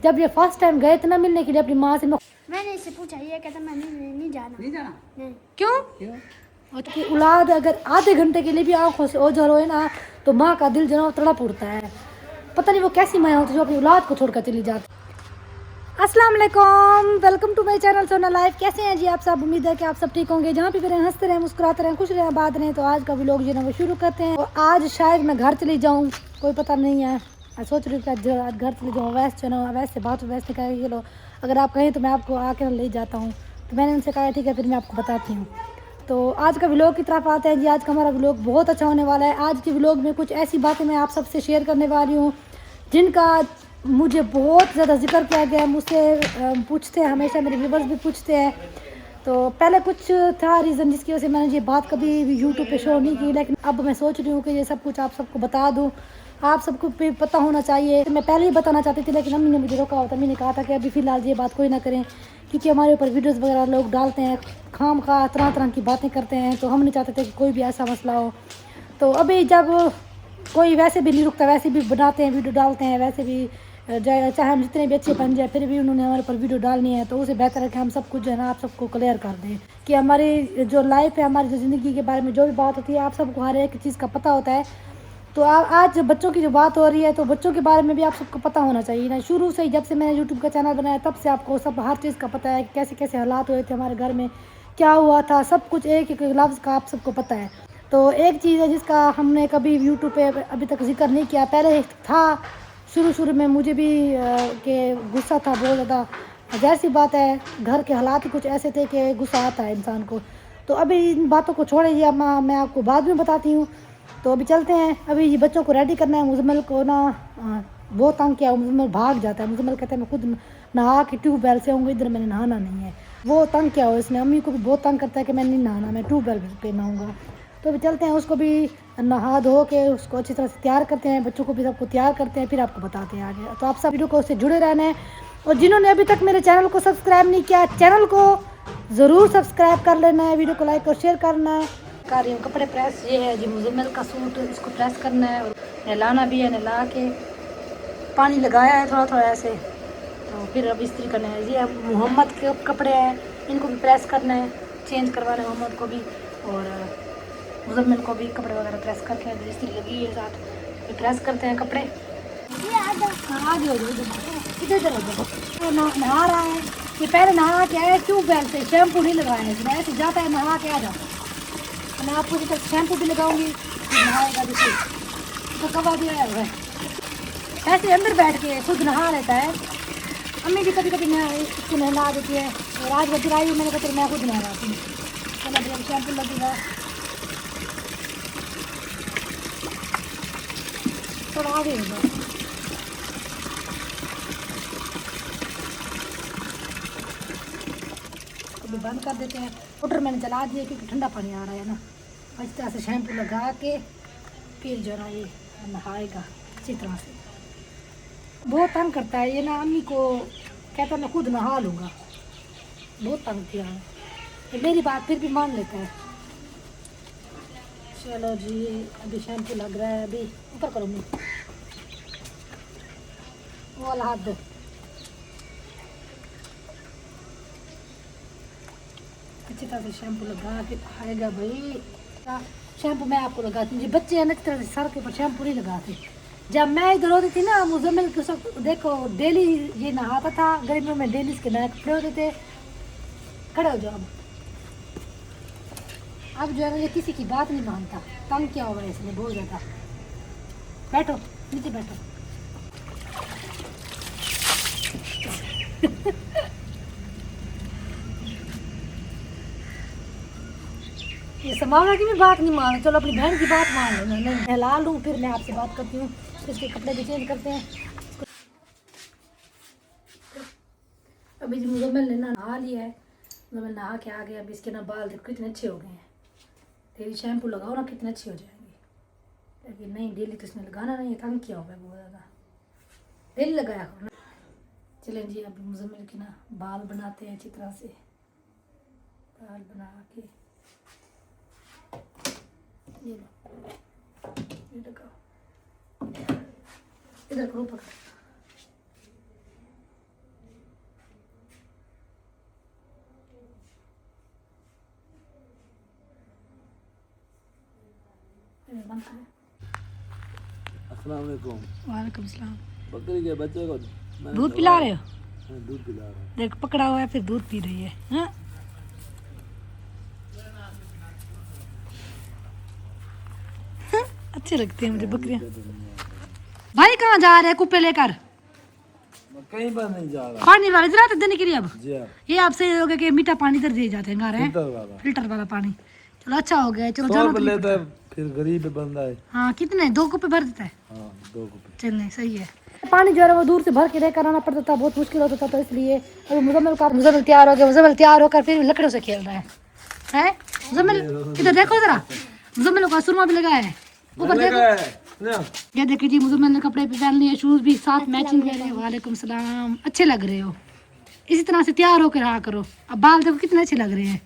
जब ये first time गए थे ना मिलने के लिए अपनी माँ से, मैंने इससे पूछा, ये कहता मैं नहीं जाना। नहीं। क्यों? और कि औलाद अगर आधे घंटे के लिए भी आंखों से ओझल होए ना तो माँ का दिल जो तड़प उठता है। पता नहीं वो कैसी माँ होती है जो अपनी औलाद को छोड़कर चली जाती। अस्सलाम वालेकुम, वेलकम टू माय चैनल सोना लाइफ। कैसे हैं जी आप सब? उम्मीद है कि आप सब ठीक होंगे। जहाँ भी रहें हंसते रहें, मुस्कुराते रहें, खुश रहें, आबाद रहें। तो आज का व्लॉग जो है वो शुरू करते हैं। और आज शायद मैं घर चली जाऊँ, कोई पता नहीं है। मैं सोच रही हूँ कि आज घर चली जाऊँ। वैसे चलो वैसे बात वैसे कहें चलो अगर आप कहें तो मैं आपको आके ले जाता हूँ। तो मैंने उनसे कहा ठीक है फिर मैं आपको बताती हूँ। तो आज का व्लॉग की तरफ आते हैं जी। आज का हमारा व्लॉग बहुत अच्छा होने वाला है। आज के व्लॉग में कुछ ऐसी बातें मैं आप सबसे शेयर करने वाली हूँ जिनका मुझे बहुत ज़्यादा जिक्र किया गया है। मुझसे पूछते हैं हमेशा, मेरे व्यूवर्स भी पूछते हैं। तो पहले कुछ था रीज़न जिसकी वजह से मैंने ये बात कभी यूट्यूब पे शो नहीं की, लेकिन अब मैं सोच रही हूँ कि ये सब कुछ आप सबको बता दूँ। आप सबको भी पता होना चाहिए। मैं पहले ही बताना चाहती थी लेकिन अम्मी ने मुझे रोका होता। मैंने कहा था कि अभी फ़िलहाल ये बात कोई ना करें क्योंकि हमारे ऊपर वीडियोज़ वगैरह लोग डालते हैं, खाम खा तरह तरह की बातें करते हैं। तो हम नहीं चाहते थे कि कोई भी ऐसा मसला हो। तो अभी जब कोई वैसे भी नहीं रुकता, वैसे भी बनाते हैं वीडियो डालते हैं, वैसे भी चाहे हम जितने भी अच्छे बन जाए फिर भी उन्होंने हमारे ऊपर वीडियो डालनी है। तो उसे बेहतर है कि हम सब कुछ जो है ना आप सबको क्लियर कर दें कि हमारी जो लाइफ है, हमारी जो ज़िंदगी के बारे में जो भी बात होती है आप सबको हर एक चीज़ का पता होता है। तो आज बच्चों की जो बात हो रही है तो बच्चों के बारे में भी आप सबको पता होना चाहिए ना। शुरू से ही जब से मैंने यूट्यूब का चैनल बनाया तब से आपको सब हर चीज़ का पता है कि कैसे कैसे हालात हुए थे हमारे घर में, क्या हुआ था, सब कुछ एक एक लफ्ज़ का आप सबको पता है। तो एक चीज़ है जिसका हमने कभी यूट्यूब पे अभी तक जिक्र नहीं किया। पहले था शुरू में मुझे भी के गुस्सा था बहुत ज़्यादा। ज़ाहिर सी बात है घर के हालात ही कुछ ऐसे थे कि गुस्सा आता है इंसान को। तो अभी इन बातों को छोड़िए, अब मैं आपको बाद में बताती हूँ। तो अभी चलते हैं। अभी ये बच्चों को रेडी करना है। मुजम्मिल को ना बहुत तंग किया। मुजम्मिल भाग जाता है। मुजम्मिल कहता है मैं खुद नहा के ट्यूबवेल से आऊँगा, इधर मैंने नहाना नहीं है। वो तंग किया हो इसने। अम्मी को भी बहुत तंग करता है कि मैं नहीं नहाना, मैं ट्यूबवेल पे नहाऊँगा। तो अभी चलते हैं, उसको भी नहा धो के उसको अच्छी तरह से तैयार करते हैं, बच्चों को भी सबको तैयार करते हैं, फिर आपको बताते हैं आगे। तो आप सब वीडियो को उससे जुड़े रहना है। और जिन्होंने अभी तक मेरे चैनल को सब्सक्राइब नहीं किया, चैनल को ज़रूर सब्सक्राइब कर लेना है, वीडियो को लाइक और शेयर करना है। कर रही हूँ कपड़े प्रेस। ये है जी मुजम्मिल का सूट, इसको प्रेस करना है और नहलाना भी है। नहला के पानी लगाया है थोड़ा थोड़ा ऐसे, तो फिर अब इस्त्री करना है। ये मोहम्मद के कपड़े हैं, इनको भी प्रेस करना है, चेंज करवाना है मोहम्मद को भी और मुजम्मिल को भी कपड़े वगैरह प्रेस करके इस्त्री लगी है साथ। फिर प्रेस करते हैं कपड़े। आगे हो जाओ, इधर इधर हो जाओ। नहा रहा है ये, पहले नहा के आया ट्यूबवेल से, शैम्पू नहीं लगाया इसने, ऐसे जाता है नहा के आ जाता। मैं आपको जब तक शैम्पू भी लगाऊंगी नहाएगा भी तो कब दिया है ऐसे अंदर बैठ के खुद नहा लेता है। अम्मी भी कभी कभी इसको नहला देती है और आज वो गिराई मैंने कहा मैं खुद नहलाती हूँ। चलो अभी शैम्पू लगेगा थोड़ा आगे होगा। अभी बंद कर देते हैं। मोटर मैंने चला दिया क्योंकि ठंडा पानी आ रहा है ना। अच्छी तरह से शैम्पू लगा के फिर जो ना ये नहाएगा अच्छी तरह से। बहुत तंग करता है ये ना, अम्मी को कहता मैं खुद नहा लूँगा, बहुत तंग किया है। ये मेरी बात फिर भी मान लेता है। चलो जी अभी शैम्पू लग रहा है, अभी ऊपर करो मुँह, वो वाला हाथ दो। अच्छी तरह से शैम्पू लगा के आएगा भाई। शैम्पू मैं आपको लगाती हूँ, बच्चे हैं ना अच्छी तरह से सर के ऊपर शैम्पू नहीं लगाते। जब मैं इधर होती थी ना मुजम्मिल के सब देखो डेली ये नहाता था, गर्मियों में डेली इसके नए कपड़े होते थे। खड़े हो जाओ। अब जो है ना ये किसी की बात नहीं मानता, तंग किया हुआ है इसने बहुत ज़्यादा। बैठो नीचे बैठो। ये समावला की भी बात नहीं मान, चलो अपनी बहन की बात मान लेना। नहीं नहला लूँ फिर मैं आपसे बात करती हूँ। इसके कपड़े भी चेंज करते हैं। अभी जो मुजम्मिल ने नहा लिया है, मुजम्मिल नहा के आ गया। अभी इसके ना बाल देखो कितने अच्छे हो गए हैं। डेली शैम्पू लगाओ ना कितने अच्छे हो जाएंगे। लेकिन नहीं डेली तो इसमें लगाना नहीं है, तंग किया होगा बहुत ज़्यादा, डेली लगाया करो ना। चलें जी अभी मुजम्मिल के ना बाल बनाते हैं अच्छी तरह से। बाल बना के ये लो, ये लगाओ, इधर करो पकड़। अस्सलाम वालेकुम। वालेकुम सलाम। बकरी के बच्चे को दूध पिला रहे हो? दूध पिला रहा हूँ। देख पकड़ा हुआ है फिर दूध पी रही है। हाँ? अच्छे लगते हैं मुझे बकरियां। भाई कहाँ जा रहे हैं कुप्पे लेकर? मैं कहीं पर नहीं जा रहा। पानी वाले इधर आते देने के लिए अब? जी हाँ। ये आपसे ये हो गया कि मीठा पानी इधर दिए जाते हैं घर है फिल्टर वाला पानी। चलो अच्छा हो गया। चलो 100 जाना रुपए तो लेता है, फिर गरीब बंदा है। हाँ कितने 2 कुप्पे भर देता है? हाँ 2 रुपए। चलने सही है। पानी जो है वो दूर से भर के लेकर आना पड़ता था, बहुत मुश्किल होता था, तो इसलिए अभी मुजम्मिल तैयार हो गया। मुजम्मिल तैयार होकर फिर लकड़ों से खेल रहा है मुजम्मिल इधर देखो जरा, मुजम्मिल का सुरमा भी लगाया है ऊपर देखो। ये देखिए जी मुजम्मिल ने कपड़े भी पहन लिए, शूज भी साथ मैचिंग कर रहे हैं। वालेकुम सलाम, अच्छे लग रहे हो। इसी तरह से तैयार होकर रहा करो। अब बाल देखो कितने अच्छे लग रहे हैं।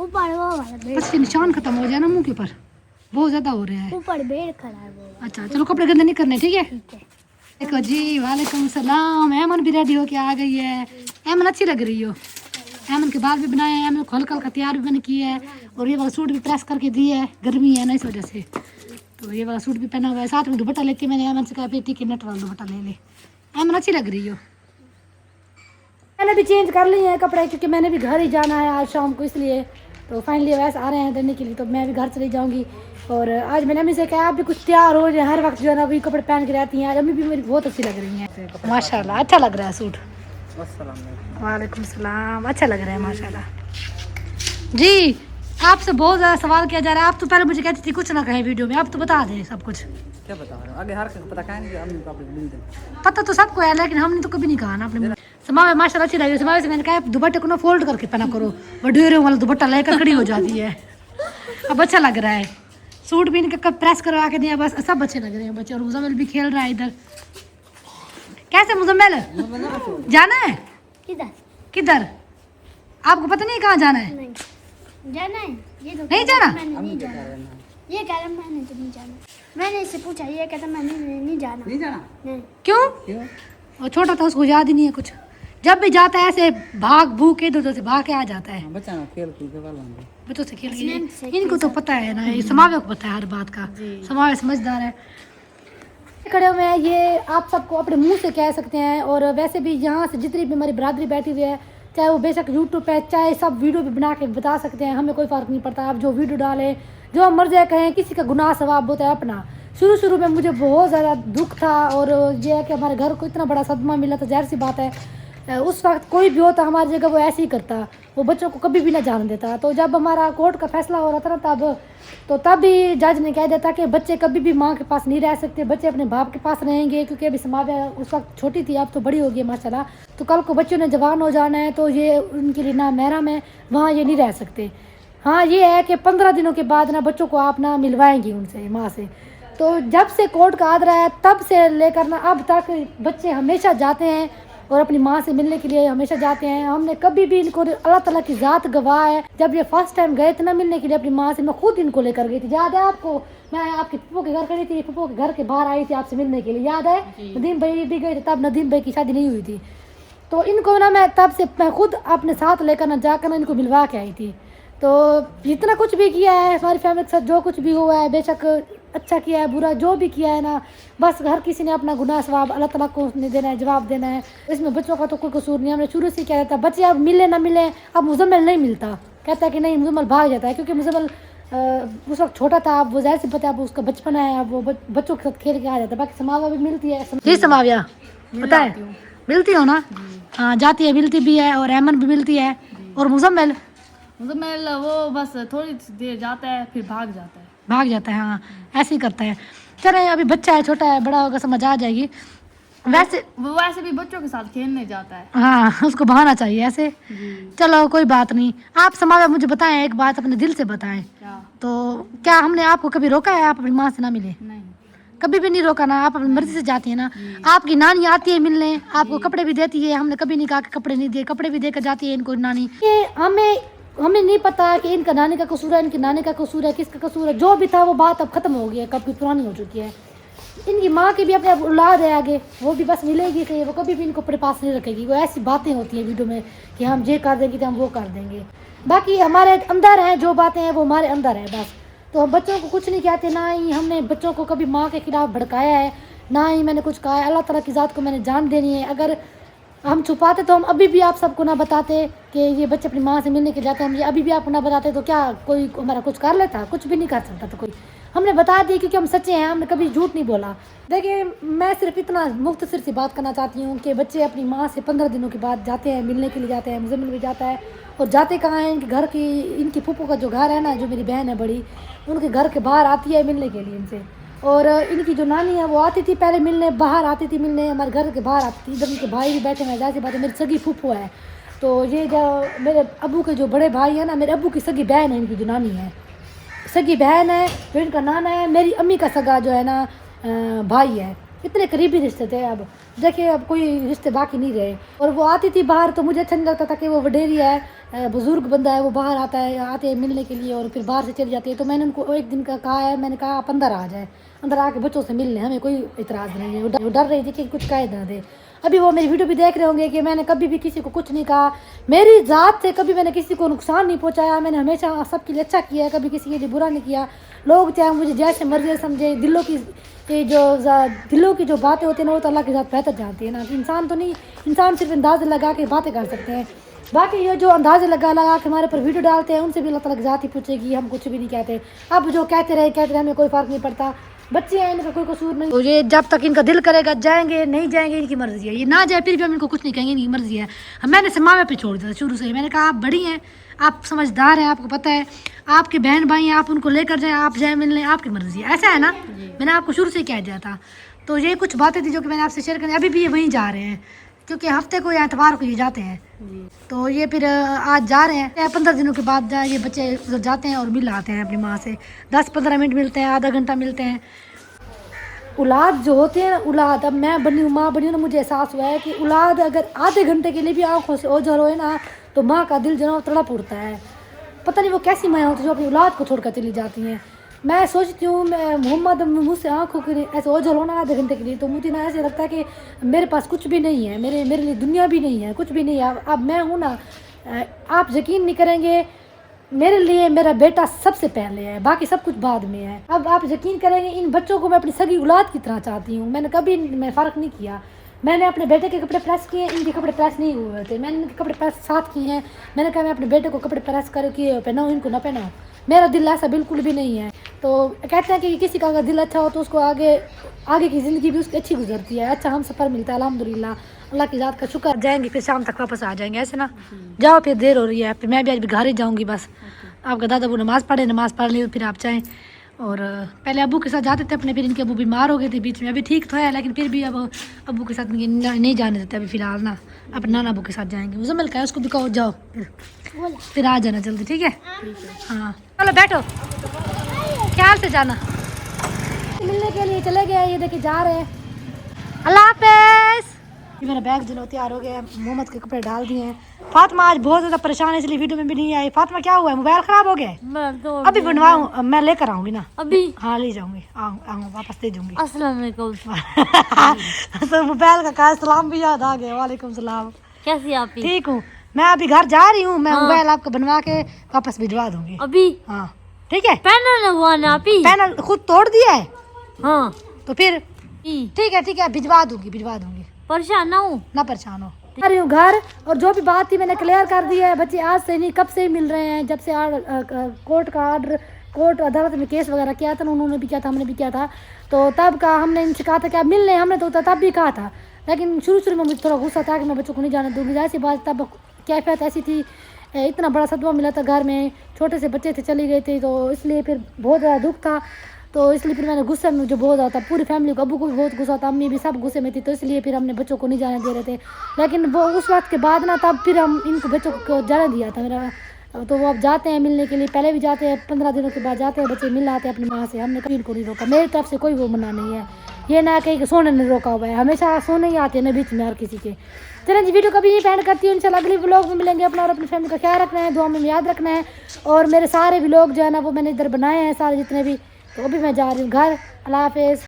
ऊपर वो वाला बेड, बस के निशान खत्म हो जाए ना मुंह के ऊपर, बहुत ज्यादा हो रहे हैं। ऊपर बेड खड़ा है वो। अच्छा चलो कपड़े गंदे नहीं करने, ठीक है? ठीक है। देखो जी वालेकुम सलाम, एमन भी रेडी होके आ गई है। एमन अच्छी लग रही हो। एमन के बाल भी बनाए हैं, एमन को हल्का हल्का तैयार भी मैंने किया है, और ये वाला सूट भी प्रेस करके दिया है, गर्मी है ना इस वजह से। तो ये वाला सूट भी पहना हुआ है, साथ में दुपट्टा लेके मैंने एमन से कहा बेटी के नेट वाला दुपट्टा ले ले। एमन अच्छी लग रही हो। मैंने भी चेंज कर लिए हैं कपड़े, क्योंकि मैंने भी घर ही जाना है आज शाम को, इसलिए तो फाइनली वैसे आ रहे हैं देने के लिए, तो मैं भी घर चली जाऊंगी। और आज मैंने अम्मी से कहा आप भी कुछ तैयार हो जाए, हर वक्त जो है ना अभी कपड़े पहन के रहती हैं। आज अम्मी भी मेरी बहुत अच्छी लग रही हैं माशाल्लाह, अच्छा लग रहा है सूट। वालेकुम सलाम, अच्छा लग रहा है माशाल्लाह। जी आपसे बहुत ज़्यादा सवाल किया जा रहा है। आप तो पहले मुझे कहती थी कुछ ना कहें वीडियो में, आप तो बता दें सब कुछ। क्या बता रहे हो? आगे हर किसी को पता कहेंगे हम इनको अपने मिल दें। पता तो सबको है, लेकिन हमने तो कभी नहीं कहा ना अपने। समावे माशाल्लाह अच्छी लगी। समावे से मैंने कहा दुपट्टे को ना फोल्ड करके पहना करो, वो ढेरे वाला दुपट्टा लेकर खड़ी हो जाती है। अब अच्छा लग रहा है। सूट भी इनका प्रेस करवा के दिया, बस सब अच्छे लग रहे हैं बच्चे। और मुजम्मिल भी खेल रहा है इधर। कैसे मुजम्मिल जाना है? किधर? किधर? आपको पता नहीं कहाँ जाना है? नहीं जाना है। ये तो नहीं जाना? मैंने नहीं जाना। ये कह रहा मैंने तो नहीं जाना। मैंने इससे पूछा, ये कहता मैंने नहीं जाना। नहीं जाना? नहीं। क्यों? क्यों? वो छोटा था, उसको याद ही नहीं है कुछ। जब भी जाता है ऐसे भाग भूग के इधर से भाग के आ जाता है। बच्चा ना खेल कूद के वाला होंगे। बच्चों से खेल के इनको तो पता है ना, ये समावे को पता है हर बात का। समावे समझदार है। खड़े हुए हैं, ये आप सबको अपने मुंह से कह सकते हैं। और वैसे भी यहाँ से जितनी भी हमारी बरादरी बैठी हुई है, चाहे वो बेशक यूट्यूब पे, चाहे सब वीडियो भी बना के बता सकते हैं, हमें कोई फ़र्क नहीं पड़ता। आप जो वीडियो डालें, जो मर्जी कहें, किसी का गुनाह सवाब होता है अपना। शुरू में मुझे बहुत ज़्यादा दुख था, और ये है कि हमारे घर को इतना बड़ा सदमा मिला, तो जाहिर सी बात है उस वक्त कोई भी होता हमारी जगह वो ऐसे ही करता, वो बच्चों को कभी भी ना जाने देता। तो जब हमारा कोर्ट का फैसला हो रहा था ना, तब भी जज ने कह दिया था कि बच्चे कभी भी माँ के पास नहीं रह सकते, बच्चे अपने बाप के पास रहेंगे। क्योंकि अभी समावे उस वक्त छोटी थी, अब तो बड़ी हो गई माशाल्लाह। तो कल को बच्चों ने जवान हो जाना है, तो ये उनके लिए ना महरम है, वहाँ ये नहीं रह सकते। हाँ ये है कि 15 दिनों के बाद ना बच्चों को आप ना मिलवाएंगी उनसे, माँ से। तो जब से कोर्ट का आर्डर है तब से लेकर ना अब तक बच्चे हमेशा जाते हैं और अपनी माँ से मिलने के लिए हमेशा जाते हैं। हमने कभी भी इनको, अल्लाह ताला की ज़ात गवाह है, जब ये फर्स्ट टाइम गए थे ना मिलने के लिए अपनी माँ से, मैं खुद इनको लेकर गई थी। याद है आपको? मैं आपके पप्पू के घर खड़ी थी, पप्पू के घर के बाहर आई थी आपसे मिलने के लिए, याद है? नदीम भाई भी गए थे, तब नदीम भाई की शादी नहीं हुई थी। तो इनको ना मैं तब से मैं खुद अपने साथ लेकर ना जाकर ना इनको मिलवा के आई थी। तो जितना कुछ भी किया है हमारी फैमिली के साथ, जो कुछ भी हुआ है, बेशक अच्छा किया है बुरा जो भी किया है ना, बस हर किसी ने अपना गुनाह सवाब अल्लाह ताला को देना है, जवाब देना है। इसमें बच्चों का तो कोई कसूर नहीं। हमने शुरू से क्या था, बच्चे अब मिले ना मिले, अब मुजम्मिल नहीं मिलता, कहता है कि नहीं मुजम्मिल भाग जाता है, क्योंकि मुजम्मिल उस वक्त छोटा था। अब वो जाहिर सी पता है, अब उसका बचपन है, अब वो बच्चों के साथ खेल के आ जाता है। बाकी समाविया भी मिलती है। जी समाविया पता है, मिलती हो ना? हाँ जाती है, मिलती भी है, और अहमन भी मिलती है। और मुजम्मिल वो बस थोड़ी देर जाता है फिर भाग जाता है। हाँ ऐसे ही करता है। चले अभी बच्चा है, छोटा है, बड़ा होगा समझ आ जाएगी। वैसे भी बच्चों के साथ खेलने जाता है। हाँ उसको बहाना चाहिए ऐसे। चलो कोई बात नहीं। आप समावे मुझे बताएं एक बात, अपने दिल से बताएं। तो क्या हमने आपको कभी रोका है आप अपनी माँ से ना मिले? नहीं, कभी भी नहीं रोका ना, आप अपनी मर्जी से जाती है ना। आपकी नानी आती है मिलने, आपको कपड़े भी देती है, हमने कभी नहीं कहा कि कपड़े नहीं दिए, कपड़े भी देकर जाती है इनको नानी। ये हमें नहीं पता कि इनका नानी का कसूर है, इनकी नानी का कसूर है, किसका कसूर है। जो भी था वो बात अब खत्म हो गई है, कब की पुरानी हो चुकी है। इनकी माँ की भी अपने औलाद है आगे, वो भी बस मिलेगी से, वो कभी भी इनको अपने पास नहीं रखेगी। वो ऐसी बातें होती हैं वीडियो में कि हम ये कर देंगे तो हम वो कर देंगे। बाकी हमारे अंदर हैं जो बातें हैं वो हमारे अंदर है बस। तो हम बच्चों को कुछ नहीं कहते, ना ही हमने बच्चों को कभी माँ के खिलाफ भड़काया है, ना ही मैंने कुछ कहा है। अल्लाह ताला की ज़ात को मैंने जान देनी है। अगर हम छुपाते तो हम अभी भी आप सबको ना बताते कि ये बच्चे अपनी माँ से मिलने के जाते हैं, हम ये अभी भी आपको ना बताते तो क्या कोई हमारा कुछ कर लेता? कुछ भी नहीं कर सकता था कोई। हमने बता दिया क्योंकि हम सच्चे हैं, हमने कभी झूठ नहीं बोला। देखिए, मैं सिर्फ इतना मुख्तसर सी बात करना चाहती हूँ कि बच्चे अपनी माँ से 15 दिनों के बाद जाते हैं, मिलने के लिए जाते हैं। मुज़म्मिल भी जाता है, और जाते कहाँ हैं? इनके घर की, इनकी फूफू का जो घर है ना, जो मेरी बहन है बड़ी, उनके घर के बाहर आती है मिलने के लिए इनसे। और इनकी जो नानी है वो आती थी पहले मिलने, बाहर आती थी मिलने, हमारे घर के बाहर आती थी। इधर उनके भाई भी बैठे हैं, जाहिर बात है मेरी सगी फूफू है। तो ये जो मेरे अबू के जो बड़े भाई है ना, मेरे अबू की सगी बहन है, इनकी जो नानी है सगी बहन है, जो इनका नाना है, मेरी अम्मी का सगा जो है ना भाई है। इतने करीबी रिश्ते थे। अब देखिए, अब कोई रिश्ते बाकी नहीं रहे। और वो आती थी बाहर, तो मुझे अच्छा नहीं लगता था कि वो वडेरी है, बुज़ुर्ग बंदा है, वो बाहर आता है, आते हैं मिलने के लिए और फिर बाहर से चली जाती है। तो मैंने उनको एक दिन का कहा है, मैंने कहा आप अंदर आ जाए, अंदर आके बच्चों से मिलने, हमें कोई इतराज़ नहीं है। वो डर रही थी कि कुछ कह ना दे। अभी वो मेरी वीडियो भी देख रहे होंगे कि मैंने कभी भी किसी को कुछ नहीं कहा, मेरी ज़ात से कभी मैंने किसी को नुकसान नहीं पहुंचाया। मैंने हमेशा सबके लिए अच्छा किया है, कभी किसी के लिए बुरा नहीं किया। लोग चाहे मुझे जैसे मर्जी समझे, दिलों की जो बातें होती हैं ना, वो तो अल्लाह के साथ बेहतर जानती है ना। कि इंसान तो नहीं, इंसान सिर्फ अंदाज़े लगा के बातें कर सकते हैं। बाकी ये जो अंदाज़े लगा के हमारे पर वीडियो डालते हैं, उनसे भी अल्लाह ताला की ज़ात ही पूछेगी, हम कुछ भी नहीं कहते। अब जो कहते रहे हमें कोई फ़र्क नहीं पड़ता। बच्चे हैं, इनका कोई कसूर नहीं। तो ये जब तक इनका दिल करेगा जाएंगे, नहीं जाएंगे इनकी मर्जी है। ये ना जाए फिर भी हम इनको कुछ नहीं कहेंगे, इनकी मर्जी है। मैंने से माँ पे छोड़ दिया शुरू से ही। मैंने कहा आप बड़ी हैं, आप समझदार हैं, आपको पता है आपके बहन भाई हैं, आप उनको लेकर जाएँ, आप जाए मिलने, आपकी मर्जी है। ऐसा है ना, मैंने आपको शुरू से ही कह दिया था। तो ये कुछ बातें थी जो कि मैंने आपसे शेयर करी। अभी भी ये वहीं जा रहे हैं, क्योंकि हफ्ते को या एतवार को ये जाते हैं। तो ये फिर आज जा रहे हैं। 15 दिनों के बाद ये बच्चे उधर जाते हैं और मिल आते हैं अपनी माँ से। 10-15 मिनट मिलते हैं, आधा घंटा मिलते हैं। औलाद जो होते हैं ना, औलाद, अब मैं बनी हूँ, माँ बनी हूँ ना, मुझे एहसास हुआ है कि औलाद अगर आधे घंटे के लिए भी आँखों से ओझल होए ना, तो माँ का दिल जो है तड़प उठता है। पता नहीं वो कैसी माँ होती है जो अपनी औलाद को छोड़कर चली जाती हैं। मैं सोचती हूँ, मैं मोहम्मद मुझसे आँखों के ऐसे ओझल होना आधे घंटे के लिए, तो मुझे ना ऐसे लगता है कि मेरे पास कुछ भी नहीं है, मेरे लिए दुनिया भी नहीं है, कुछ भी नहीं है। अब मैं हूँ ना, आप यकीन नहीं करेंगे, मेरे लिए मेरा बेटा सबसे पहले है, बाकी सब कुछ बाद में है। अब आप यकीन करेंगे, इन बच्चों को मैं अपनी सगी औलाद की तरह चाहती हूँ। मैंने कभी मैं फ़र्क नहीं किया। मैंने अपने बेटे के कपड़े प्रेस किए, इनके कपड़े प्रेस नहीं हुए थे। मैंने इनके कपड़े प्रेस साथ किए हैं। मैंने कहा मैं अपने बेटे को कपड़े प्रेस करके पहनाऊँ, इनको ना पहनाऊँ। मेरा दिल ऐसा बिल्कुल भी नहीं है। तो कहते हैं कि किसी का अगर दिल अच्छा हो तो उसको आगे की ज़िंदगी भी उसकी अच्छी गुजरती है, अच्छा हम सफ़र मिलता है। अल्हम्दुलिल्लाह, अल्लाह की ज़ात का शुक्र। जाएंगे फिर शाम तक वापस आ जाएंगे, ऐसे ना। जाओ, फिर देर हो रही है, फिर मैं भी आज घर ही जाऊँगी बस। आपका दादा वो नमाज़ पढ़ ली, फिर आप जाएँ। और पहले अबू के साथ जाते थे अपने, फिर इनके अबू बीमार हो गए थे बीच में। अभी ठीक तो है, लेकिन फिर भी अब अबू के साथ नहीं जाने देते अभी फ़िलहाल ना। अपने नाना अबू के साथ जाएंगे। मुज़म्मिल का है, उसको भी कहो जाओ, फिर आ जाना जल्दी, ठीक है? हाँ, चलो बैठो, ख्याल से जाना। मिलने के लिए चले गए, ये देखिए जा रहे हैं। अल्लाह हाफ़िज़। ये मेरा बैग जो तैयार हो गया है, मोहम्मद के कपड़े डाल दिए हैं। फातिमा आज बहुत ज़्यादा परेशान है, इसलिए वीडियो में भी नहीं आई। फातिमा क्या हुआ है, मोबाइल ख़राब हो गया है? अभी बनवाऊँ, मैं लेकर आऊँगी ना अभी। हाँ ले जाऊँगी, आऊँ वापस दे दूँगी। अस्सलाम वालेकुम। तो मोबाइल का कहा, सलाम भी याद आ गया। वालेकुम सलाम। कैसी आप? ठीक हूँ, मैं अभी घर जा रही हूँ। मैं मोबाइल आपको बनवा के वापस भिजवा दूँगी अभी। हाँ ठीक है। पैनल लगवा ना आप ही? पैनल खुद तोड़ दिया है। हाँ तो फिर ठीक है, भिजवा दूँगी। परेशान ना हो, ना परेशान हो। आ रही हूँ घर, और जो भी बात थी मैंने क्लियर कर दी है। बच्चे आज से नहीं, कब से ही मिल रहे हैं। जब से कोर्ट अदालत में केस वगैरह किया था ना, उन्होंने भी किया था, हमने भी किया था। तो तब का हमने इनसे कहा था कि आप मिल लें, हमने तो तब भी कहा था। लेकिन शुरू में मुझे थोड़ा गुस्सा था कि मैं बच्चों को नहीं जाने दूँगी। ऐसी बात, तब कैफियत ऐसी थी, इतना बड़ा सदमा मिला था घर में, छोटे से बच्चे थे, चली गई थी, तो इसलिए फिर बहुत ज़्यादा दुख था। तो इसलिए फिर मैंने गुस्से में, मुझे बहुत ज़्यादा था, पूरी फैमिली को, अबू को भी बहुत गुस्सा था, अम्मी भी सब गुस्से में थी। तो इसलिए फिर हमने बच्चों को नहीं जाने दे रहे थे। लेकिन वो उस वक्त के बाद ना, तब फिर हम इनको बच्चों को जाने दिया था मेरा। तो वो अब जाते हैं मिलने के लिए, पहले भी जाते हैं, 15 दिनों के बाद जाते हैं बच्चे, मिल आते हैं अपनी माँ से। हमने कभी इनको नहीं रोका, मेरी तरफ से कोई वो मना नहीं है। ये ना कहीं सोने नहीं रोका हुआ है, हमेशा सोने ही आते हैं ना बीच में हर किसी के। चलें जी, वीडियो कभी नहीं एंड करती हूँ। इंशाल्लाह अगली व्लॉग में मिलेंगे। अपना और अपनी फैमिली का ख्याल रखना है, दुआ में याद रखना है। और मेरे सारे व्लॉग जो है ना, वो मैंने इधर बनाए हैं सारे जितने भी। तो अभी मैं जा रही हूँ घर। अल्लाह हाफ़िज़।